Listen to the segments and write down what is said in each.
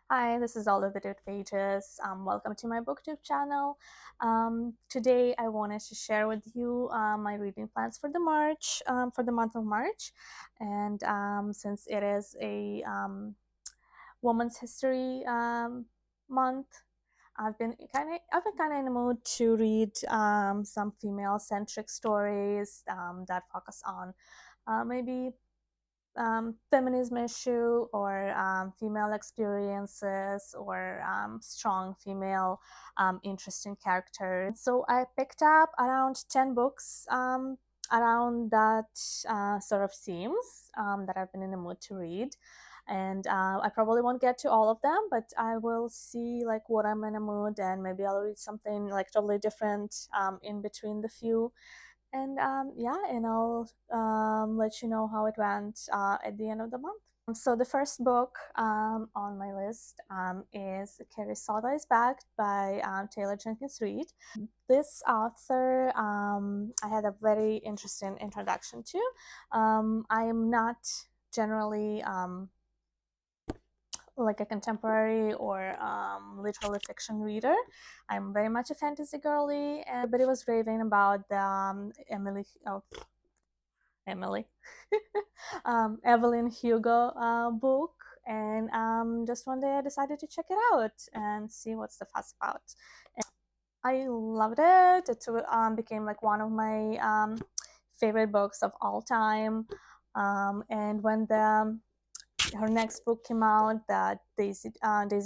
Hi, this is All the Bit Pages. Welcome to my booktube channel. Today I wanted to share with you my reading plans for the month of March, and since it is a Women's History month, I've been kind of in the mood to read some female-centric stories that focus on maybe feminism issue or female experiences or strong female interesting characters. So I picked up around 10 books around that sort of themes that I've been in the mood to read. And I probably won't get to all of them, but I will see like what I'm in a mood, and maybe I'll read something like totally different in between the few. And yeah, and I'll let you know how it went at the end of the month. So the first book on my list is Carrie Soda is Back by Taylor Jenkins Reid. This author I had a very interesting introduction to. I am not generally like a contemporary or literary fiction reader. I'm very much a fantasy girly, and everybody was raving about the Emily, Evelyn Hugo book, and just one day I decided to check it out and see what's the fuss about. And I loved it. It became like one of my favorite books of all time. And when her next book came out, that Daisy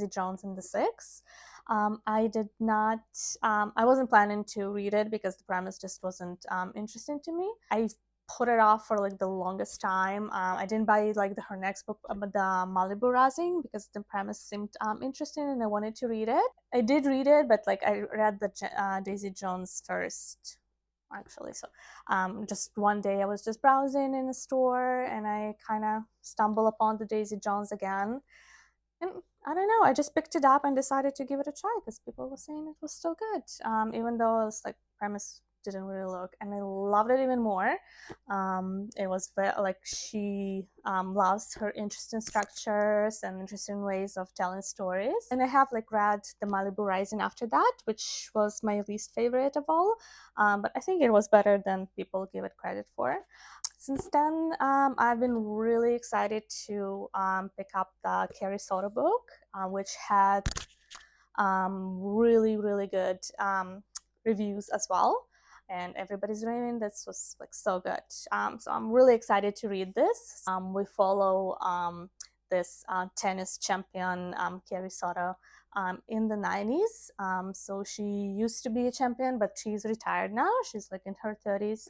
Jones and the Six. I did not. I wasn't planning to read it because the premise just wasn't interesting to me. I put it off for like the longest time. I didn't buy like her next book, the Malibu Rising, because the premise seemed interesting and I wanted to read it. I did read it, but like I read the Daisy Jones first, actually. So just one day I was just browsing in a store and I kind of stumbled upon the Daisy Jones again. And I don't know, I just picked it up and decided to give it a try because people were saying it was still good, even though it was like premise didn't really look, and I loved it even more. It was very, like, she loves her interesting structures and interesting ways of telling stories. And I have like read the Malibu Rising after that, which was my least favorite of all, but I think it was better than people give it credit for. Since then, I've been really excited to pick up the Carrie Soto book, which had really, really good reviews as well. And everybody's raving this was like so good. So I'm really excited to read this. We follow this tennis champion, Carrie Soto, in the 90s. So she used to be a champion, but she's retired now. She's like in her 30s.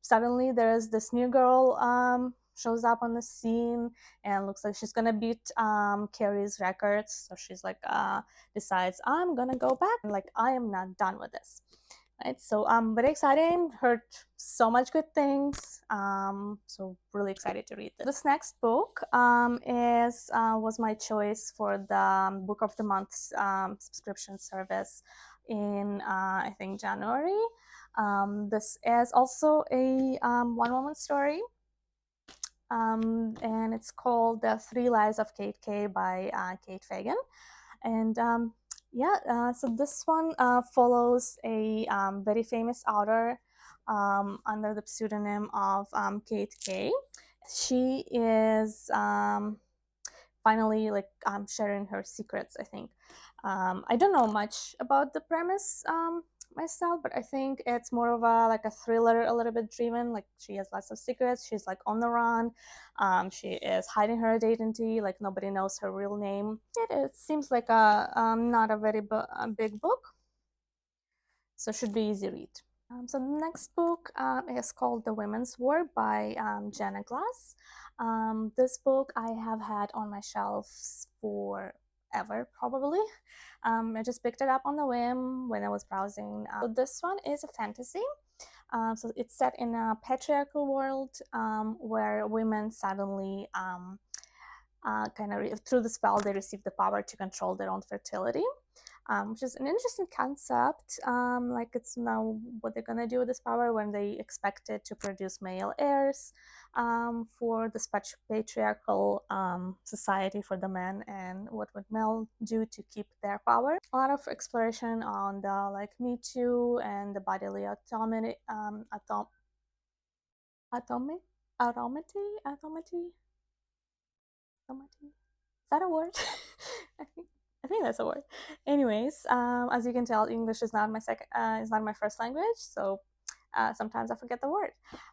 Suddenly there's this new girl shows up on the scene and looks like she's gonna beat Carrie's records. So she's like decides, I'm gonna go back, and like, I am not done with this. Right, so very exciting. Heard so much good things. So really excited to read this. This next book was my choice for the Book of the Month subscription service in I think January. This is also a one-woman story, and it's called The Three Lives of Kate Kay by Kate Fagan. And yeah, so this one follows a very famous author under the pseudonym of Kate Kay. She is finally like sharing her secrets, I think. I don't know much about the premise myself, but I think it's more of a like a thriller, a little bit driven. Like, she has lots of secrets. She's like on the run. She is hiding her identity. Like, nobody knows her real name. It seems like a not a very big book, so should be easy read. So the next book is called The Women's War by Jenna Glass. This book I have had on my shelves forever, probably. I just picked it up on the whim when I was browsing. So this one is a fantasy. So it's set in a patriarchal world where women suddenly kind of through the spell they receive the power to control their own fertility. which is an interesting concept. Like it's now what they're gonna do with this power when they expect it to produce male heirs for this patriarchal society for the men, and what would men do to keep their power. A lot of exploration on the like Me Too and the bodily autonomy, autonomy, autonomy. Is that a word? I think I think that's a word. Anyways, as you can tell, English is not my is not my first language, so sometimes I forget the word.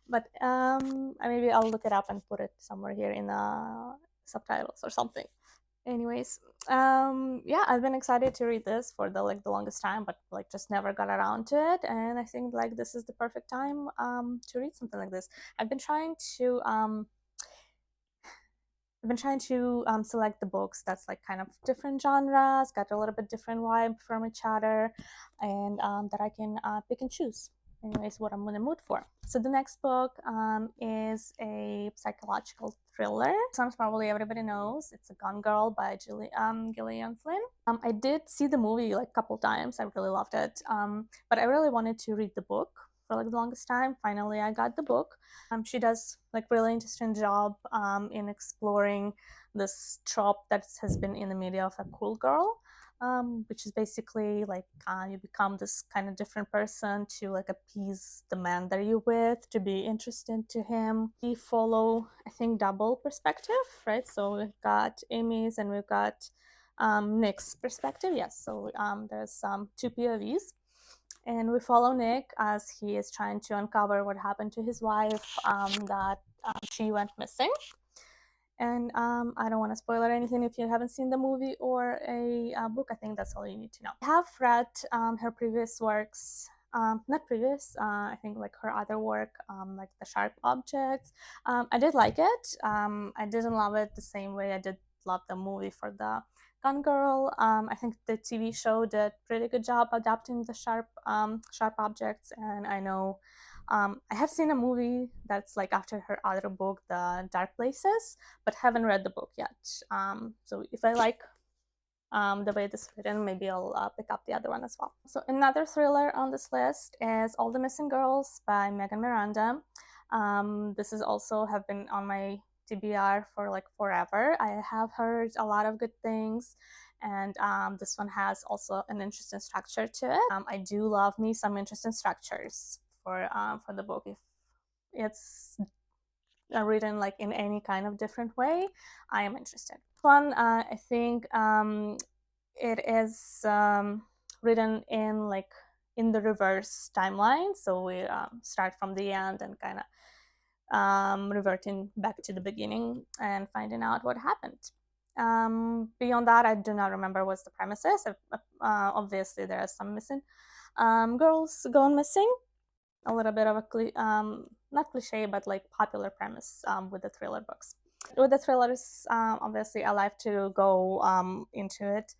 But maybe I'll look it up and put it somewhere here in the subtitles or something. Anyways, yeah, I've been excited to read this for the longest time, but like just never got around to it. And I think like this is the perfect time to read something like this. I've been trying to select the books that's like kind of different genres, got a little bit different vibe from each other, and that I can pick and choose. Anyways, what I'm in the mood for. So the next book is a psychological thriller. Some probably everybody knows. It's a Gone Girl by Gillian Flynn. I did see the movie like a couple times. I really loved it, but I really wanted to read the book for like the longest time. Finally, I got the book. She does like really interesting job in exploring this trope that has been in the media of a cool girl, which is basically like you become this kind of different person to like appease the man that you're with, to be interested to him. We follow, I think, double perspective, right? So we've got Amy's and we've got Nick's perspective. Yes, so there's two POVs. And we follow Nick as he is trying to uncover what happened to his wife, that she went missing. And I don't want to spoil anything if you haven't seen the movie or a book. I think that's all you need to know. I have read her previous works. Not previous, I think like her other work, like The Sharp Objects. I did like it. I didn't love it the same way I did love the movie for the Gone Girl. I think the TV show did pretty good job adapting the Sharp Objects, and I know I have seen a movie that's like after her other book, The Dark Places, but haven't read the book yet. So if I like the way this is written, maybe I'll pick up the other one as well. So another thriller on this list is All the Missing Girls by Megan Miranda. This is also have been on my TBR for like forever. I have heard a lot of good things, and this one has also an interesting structure to it. I do love me some interesting structures for the book. If it's written like in any kind of different way, I am interested. One, I think it is written in like in the reverse timeline, so we start from the end and kind of reverting back to the beginning and finding out what happened. Beyond that, I do not remember what the premise is. Obviously, there are some missing girls going missing. A little bit of a not cliche, but like popular premise with the thriller books. With the thrillers, obviously, I like to go into it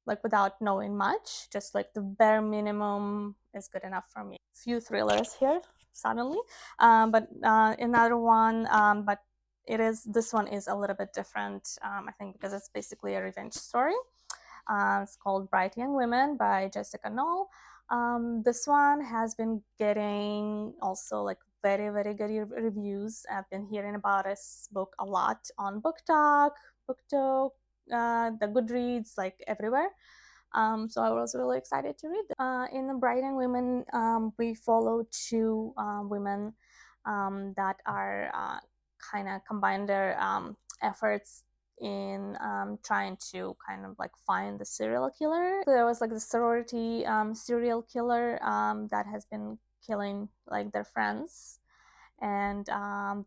like without knowing much. Just like the bare minimum is good enough for me. Few thrillers here suddenly, but another one, but this one is a little bit different. I think because it's basically a revenge story. It's called Bright Young Women by Jessica Knoll. This one has been getting also like very, very good reviews. I've been hearing about this book a lot on BookTok, BookTok, the Goodreads, like everywhere. So I was really excited to read it. In Bright Young Women, we follow two women that are kind of combine their efforts in trying to kind of like find the serial killer. There was like the sorority serial killer that has been killing like their friends, and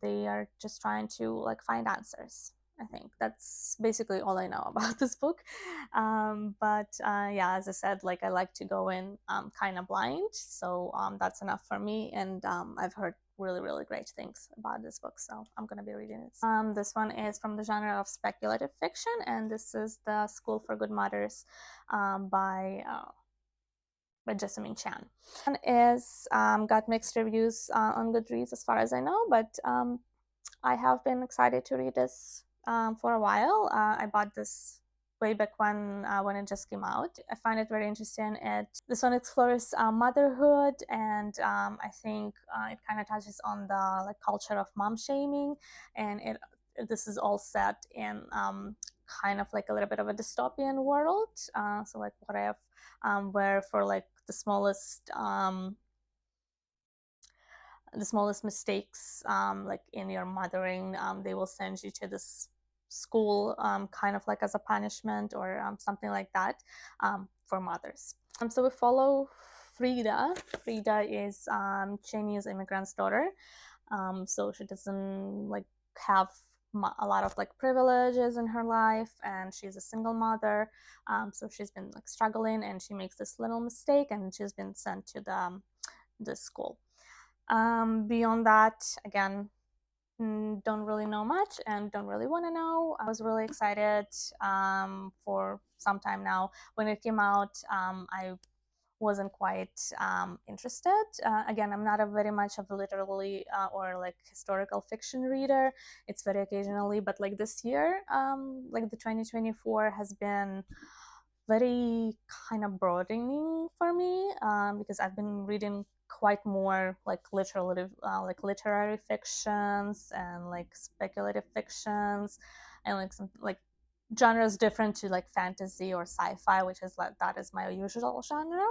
they are just trying to like find answers. I think that's basically all I know about this book. But yeah, as I said, like I like to go in kind of blind, so that's enough for me. And I've heard really, really great things about this book, so I'm gonna be reading it. This one is from the genre of speculative fiction, and this is The School for Good Mothers by Jessamine Chan. One is got mixed reviews on Goodreads as far as I know, but I have been excited to read this for a while. I bought this way back when it just came out. I find it very interesting. This one explores motherhood, and I think it kind of touches on the like culture of mom shaming, and this is all set in kind of like a little bit of a dystopian world. So like what I have, where for like the smallest mistakes, like in your mothering, they will send you to this school, kind of like as a punishment or something like that, for mothers. So we follow Frida. Frida is Chinese immigrant's daughter. So she doesn't like have a lot of like privileges in her life, and she's a single mother. So she's been like struggling, and she makes this little mistake, and she's been sent to the school. Beyond that, again, don't really know much and don't really want to know. I was really excited for some time now. When it came out, I wasn't quite interested. Again, I'm not a very much of a literary or like historical fiction reader. It's very occasionally, but like this year, like the 2024 has been very kind of broadening for me, because I've been reading quite more like literary fictions and like speculative fictions, and like some like genres different to like fantasy or sci-fi, which is like that is my usual genre.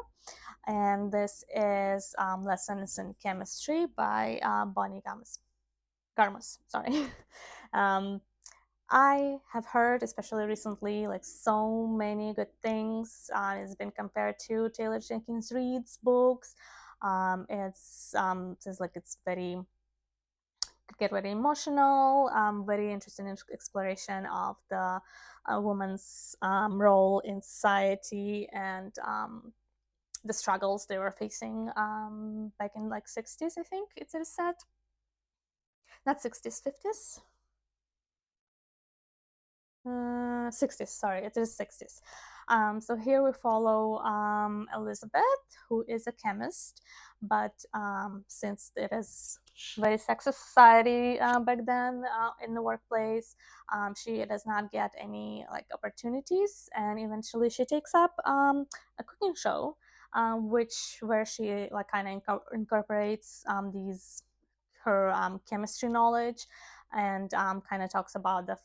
And this is Lessons in Chemistry by Bonnie Garmus. Sorry. um, I have heard, especially recently, like so many good things. It's been compared to Taylor Jenkins Reid's books. It's like it's very get very emotional, very interesting in exploration of the woman's role in society, and the struggles they were facing back in like 60s, I think it is said. Not 60s, 50s. 60s, sorry, it is 60s. So here we follow Elizabeth, who is a chemist, but since it is very sexist society back then in the workplace, she does not get any like opportunities, and eventually she takes up a cooking show, where she like kind of incorporates these her chemistry knowledge, and kind of talks about the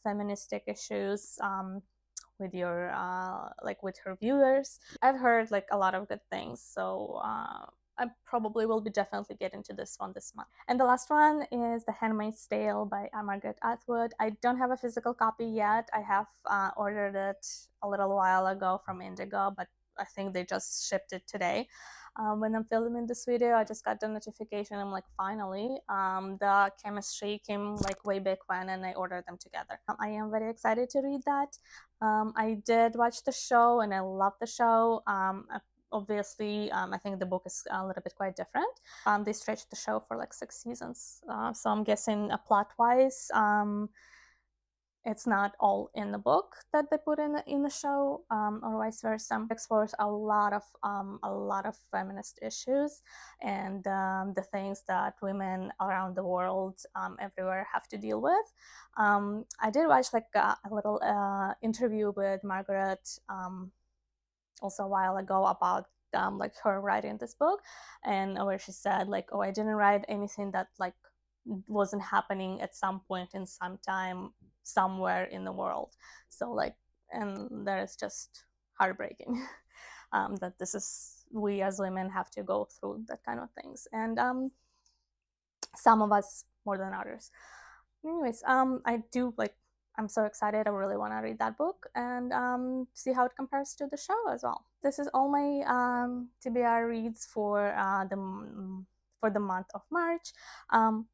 feministic issues with your like with her viewers. I've heard like a lot of good things, so I probably will be definitely getting to this one this month. And the last one is The Handmaid's Tale by Margaret Atwood. I don't have a physical copy yet. I have ordered it a little while ago from Indigo, but I think they just shipped it today. When I'm filming this video, I just got the notification. I'm like, finally, the chemistry came like way back when, and I ordered them together. I am very excited to read that. I did watch the show, and I love the show. Obviously, I think the book is a little bit quite different. They stretched the show for like 6 seasons, so I'm guessing plot-wise, it's not all in the book that they put in the show, or vice versa. It explores a lot of feminist issues, and the things that women around the world, everywhere, have to deal with. I did watch like a little interview with Margaret also a while ago about like her writing this book, and where she said like, oh, I didn't write anything that like wasn't happening at some point in some time somewhere in the world. So like, and that is just heartbreaking. That this is, we as women have to go through that kind of things, and some of us more than others. Anyways, I do like, I'm so excited. I really want to read that book and see how it compares to the show as well. This is all my TBR reads for the month of March.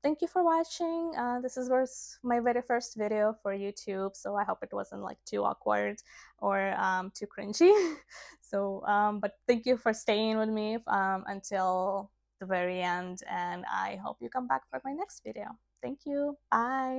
Thank you for watching. This was my very first video for YouTube, so I hope it wasn't like too awkward or too cringy. So, but thank you for staying with me until the very end, and I hope you come back for my next video. Thank you. Bye.